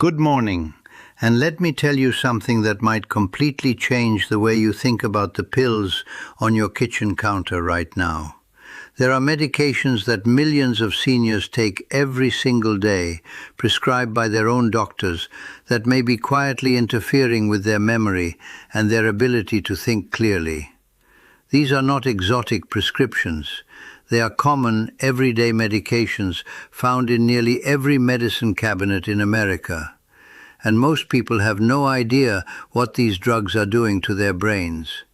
Good morning, and let me tell you something that might completely change the way you think about the pills on your kitchen counter right now. There are medications that millions of seniors take every single day, prescribed by their own doctors, that may be quietly interfering with their memory and their ability to think clearly. These are not exotic prescriptions. They are common, everyday medications found in nearly every medicine cabinet in America. And most people have no idea what these drugs are doing to their brains.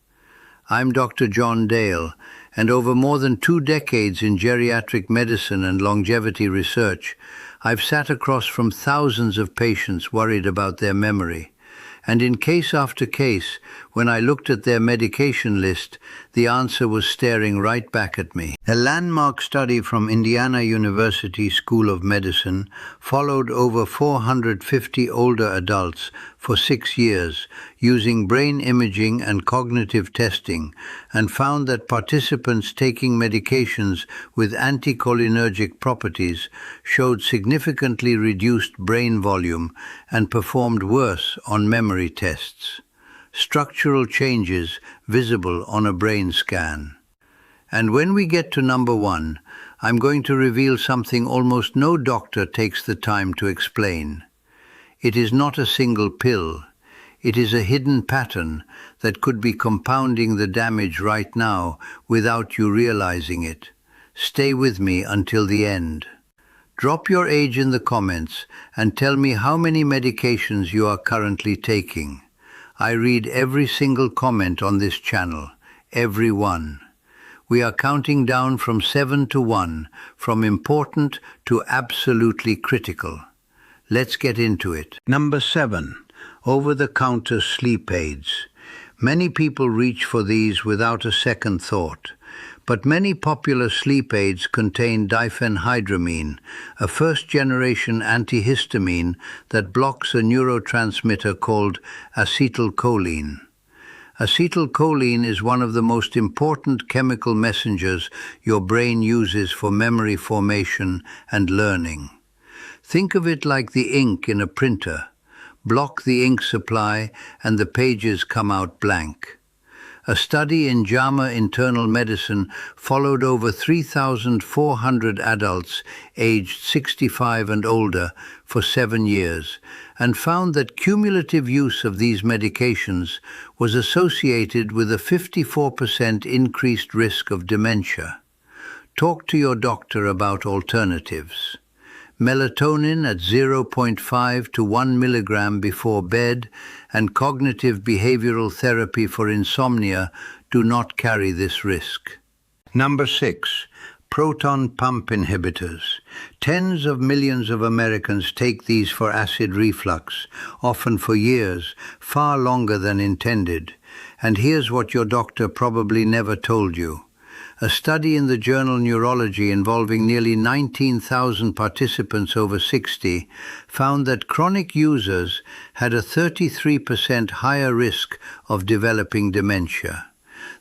I'm Dr. John Dale, and over more than 2 decades in geriatric medicine and longevity research, I've sat across from thousands of patients worried about their memory. And in case after case, when I looked at their medication list, the answer was staring right back at me. A landmark study from Indiana University School of Medicine followed over 450 older adults for 6 years using brain imaging and cognitive testing, and found that participants taking medications with anticholinergic properties showed significantly reduced brain volume and performed worse on memory tests. Structural changes visible on a brain scan. And when we get to number 1, I'm going to reveal something almost no doctor takes the time to explain. It is not a single pill. It is a hidden pattern that could be compounding the damage right now without you realizing it. Stay with me until the end. Drop your age in the comments and tell me how many medications you are currently taking. I read every single comment on this channel, every one. We are counting down from 7 to 1, from important to absolutely critical. Let's get into it. Number 7, over-the-counter sleep aids. Many people reach for these without a second thought. But many popular sleep aids contain diphenhydramine, a first-generation antihistamine that blocks a neurotransmitter called acetylcholine. Acetylcholine is one of the most important chemical messengers your brain uses for memory formation and learning. Think of it like the ink in a printer. Block the ink supply and the pages come out blank. A study in JAMA Internal Medicine followed over 3,400 adults aged 65 and older for 7 years and found that cumulative use of these medications was associated with a 54% increased risk of dementia. Talk to your doctor about alternatives. Melatonin at 0.5 to 1 milligram before bed and cognitive behavioral therapy for insomnia do not carry this risk. Number 6, proton pump inhibitors. Tens of millions of Americans take these for acid reflux, often for years, far longer than intended. And here's what your doctor probably never told you. A study in the journal Neurology involving nearly 19,000 participants over 60 found that chronic users had a 33% higher risk of developing dementia.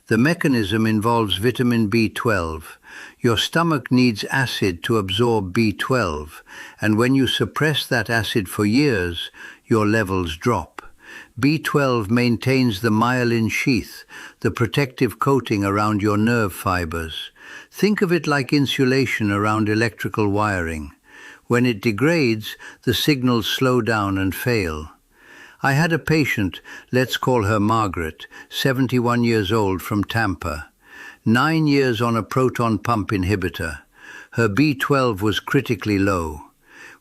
The mechanism involves vitamin B12. Your stomach needs acid to absorb B12, and when you suppress that acid for years, your levels drop. B12 maintains the myelin sheath, the protective coating around your nerve fibers. Think of it like insulation around electrical wiring. When it degrades, the signals slow down and fail. I had a patient, let's call her Margaret, 71 years old, from Tampa. 9 years on a proton pump inhibitor. Her B12 was critically low.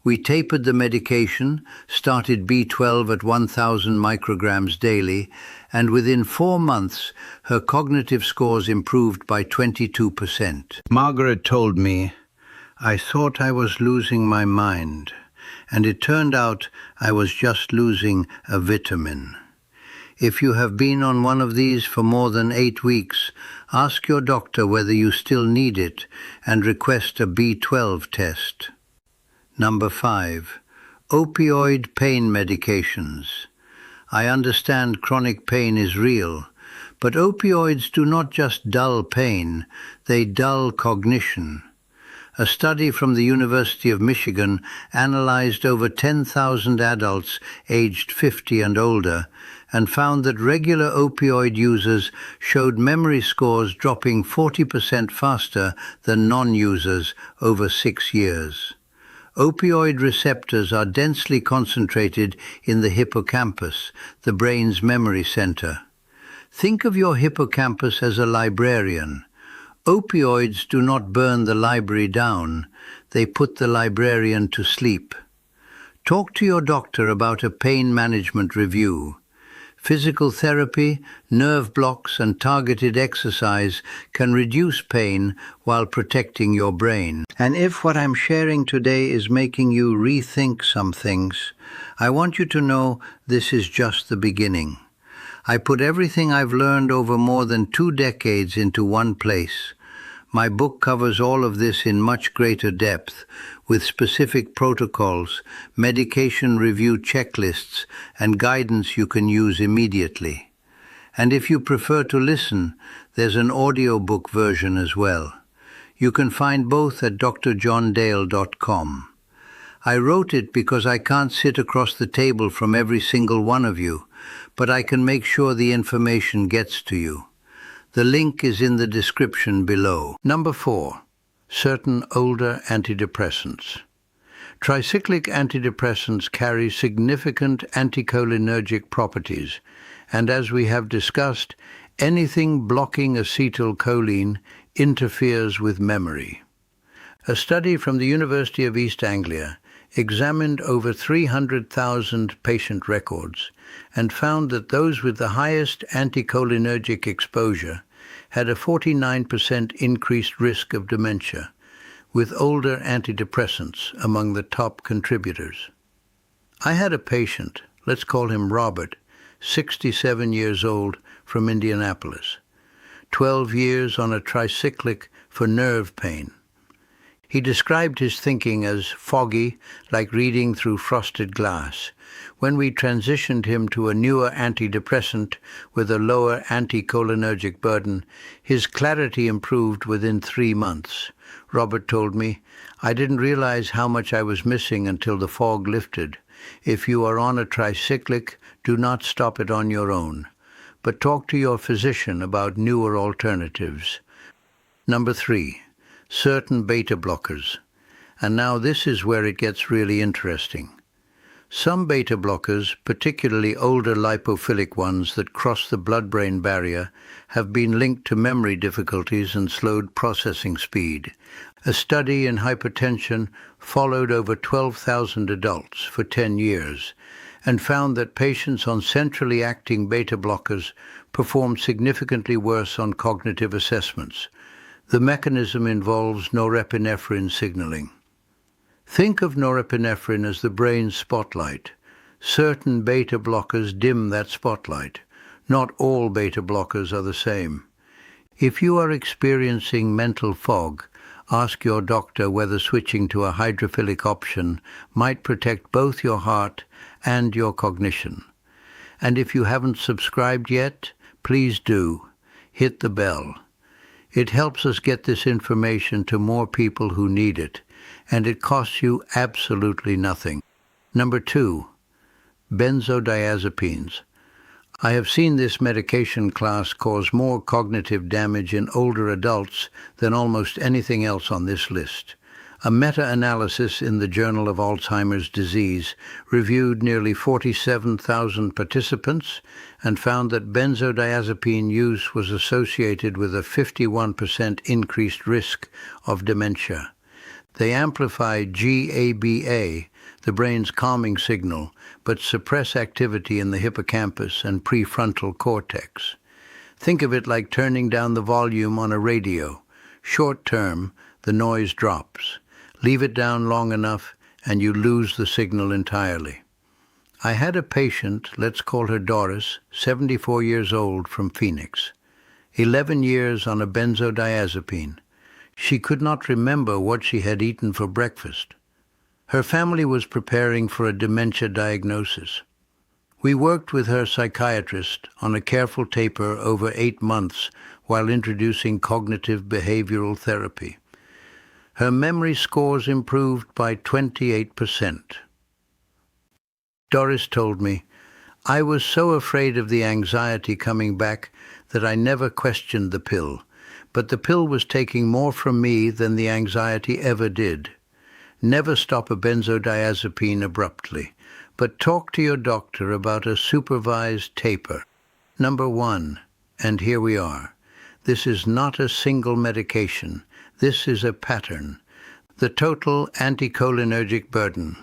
We tapered the medication, started B12 at 1,000 micrograms daily, and within 4 months, her cognitive scores improved by 22%. Margaret told me, "I thought I was losing my mind, and it turned out I was just losing a vitamin." If you have been on one of these for more than 8 weeks, ask your doctor whether you still need it and request a B12 test. Number 5, opioid pain medications. I understand chronic pain is real, but opioids do not just dull pain, they dull cognition. A study from the University of Michigan analyzed over 10,000 adults aged 50 and older and found that regular opioid users showed memory scores dropping 40% faster than non-users over 6 years. Opioid receptors are densely concentrated in the hippocampus, the brain's memory center. Think of your hippocampus as a librarian. Opioids do not burn the library down, they put the librarian to sleep. Talk to your doctor about a pain management review. Physical therapy, nerve blocks, and targeted exercise can reduce pain while protecting your brain. And if what I'm sharing today is making you rethink some things, I want you to know this is just the beginning. I put everything I've learned over more than 2 decades into one place. My book covers all of this in much greater depth, with specific protocols, medication review checklists, and guidance you can use immediately. And if you prefer to listen, there's an audiobook version as well. You can find both at drjohndale.com. I wrote it because I can't sit across the table from every single one of you, but I can make sure the information gets to you. The link is in the description below. Number 4. Certain older antidepressants. Tricyclic antidepressants carry significant anticholinergic properties, and as we have discussed, anything blocking acetylcholine interferes with memory. A study from the University of East Anglia examined over 300,000 patient records and found that those with the highest anticholinergic exposure had a 49% increased risk of dementia, with older antidepressants among the top contributors. I had a patient, let's call him Robert, 67 years old, from Indianapolis, 12 years on a tricyclic for nerve pain. He described his thinking as foggy, like reading through frosted glass. When we transitioned him to a newer antidepressant with a lower anticholinergic burden, his clarity improved within 3 months. Robert told me, "I didn't realize how much I was missing until the fog lifted. If you are on a tricyclic, do not stop it on your own, but talk to your physician about newer alternatives." Number 3. Certain beta blockers. And now this is where it gets really interesting. Some beta blockers, particularly older lipophilic ones that cross the blood-brain barrier, have been linked to memory difficulties and slowed processing speed. A study in hypertension followed over 12,000 adults for 10 years and found that patients on centrally acting beta blockers performed significantly worse on cognitive assessments. The mechanism involves norepinephrine signaling. Think of norepinephrine as the brain's spotlight. Certain beta blockers dim that spotlight. Not all beta blockers are the same. If you are experiencing mental fog, ask your doctor whether switching to a hydrophilic option might protect both your heart and your cognition. And if you haven't subscribed yet, please do. Hit the bell. It helps us get this information to more people who need it, and it costs you absolutely nothing. Number 2. Benzodiazepines. I have seen this medication class cause more cognitive damage in older adults than almost anything else on this list. A meta-analysis in the Journal of Alzheimer's Disease reviewed nearly 47,000 participants and found that benzodiazepine use was associated with a 51% increased risk of dementia. They amplify GABA, the brain's calming signal, but suppress activity in the hippocampus and prefrontal cortex. Think of it like turning down the volume on a radio. Short term, the noise drops. Leave it down long enough and you lose the signal entirely. I had a patient, let's call her Doris, 74 years old, from Phoenix. 11 years on a benzodiazepine. She could not remember what she had eaten for breakfast. Her family was preparing for a dementia diagnosis. We worked with her psychiatrist on a careful taper over 8 months while introducing cognitive behavioral therapy. Her memory scores improved by 28%. Doris told me, "I was so afraid of the anxiety coming back that I never questioned the pill, but the pill was taking more from me than the anxiety ever did. Never stop a benzodiazepine abruptly, but talk to your doctor about a supervised taper. Number 1, and here we are. This is not a single medication. This is a pattern. The total anticholinergic burden.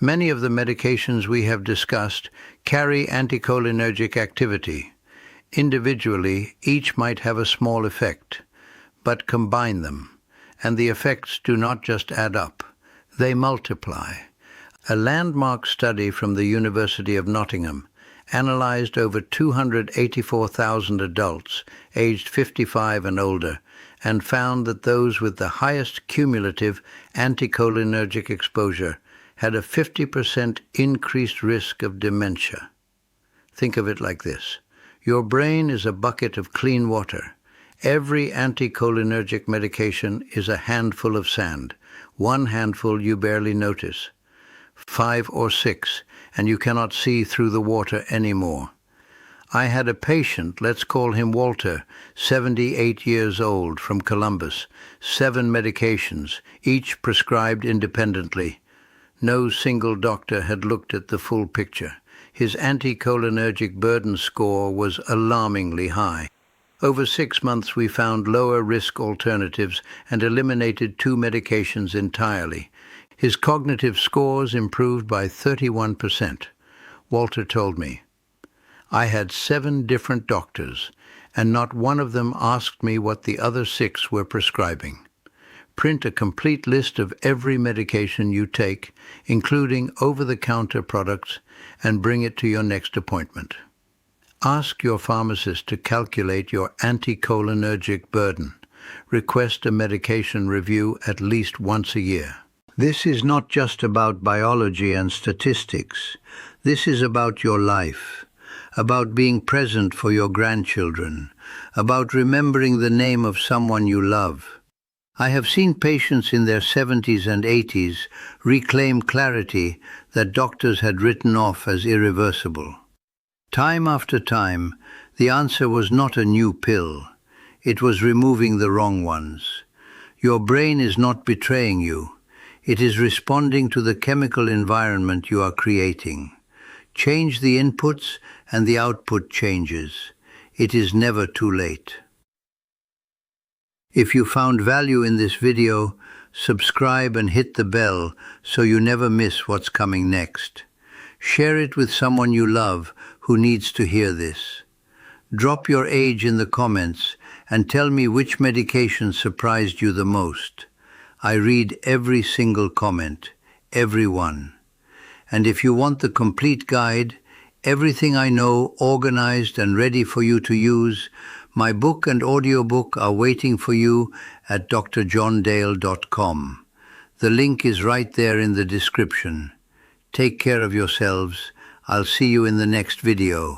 Many of the medications we have discussed carry anticholinergic activity. Individually, each might have a small effect, but combine them, and the effects do not just add up, they multiply. A landmark study from the University of Nottingham analyzed over 284,000 adults aged 55 and older and found that those with the highest cumulative anticholinergic exposure had a 50% increased risk of dementia. Think of it like this. Your brain is a bucket of clean water. Every anticholinergic medication is a handful of sand. One handful you barely notice. 5 or 6, and you cannot see through the water anymore. I had a patient, let's call him Walter, 78 years old, from Columbus, 7 medications, each prescribed independently. No single doctor had looked at the full picture. His anticholinergic burden score was alarmingly high. Over 6 months we found lower risk alternatives and eliminated 2 medications entirely. His cognitive scores improved by 31%. Walter told me, "I had 7 different doctors, and not one of them asked me what the other 6 were prescribing. Print a complete list of every medication you take, including over-the-counter products, and bring it to your next appointment. Ask your pharmacist to calculate your anticholinergic burden. Request a medication review at least once a year." This is not just about biology and statistics. This is about your life, about being present for your grandchildren, about remembering the name of someone you love. I have seen patients in their 70s and 80s reclaim clarity that doctors had written off as irreversible. Time after time, the answer was not a new pill. It was removing the wrong ones. Your brain is not betraying you. It is responding to the chemical environment you are creating. Change the inputs and the output changes. It is never too late. If you found value in this video, subscribe and hit the bell so you never miss what's coming next. Share it with someone you love who needs to hear this. Drop your age in the comments and tell me which medication surprised you the most. I read every single comment, every one. And if you want the complete guide, everything I know organized and ready for you to use, my book and audiobook are waiting for you at drjohndale.com. The link is right there in the description. Take care of yourselves. I'll see you in the next video.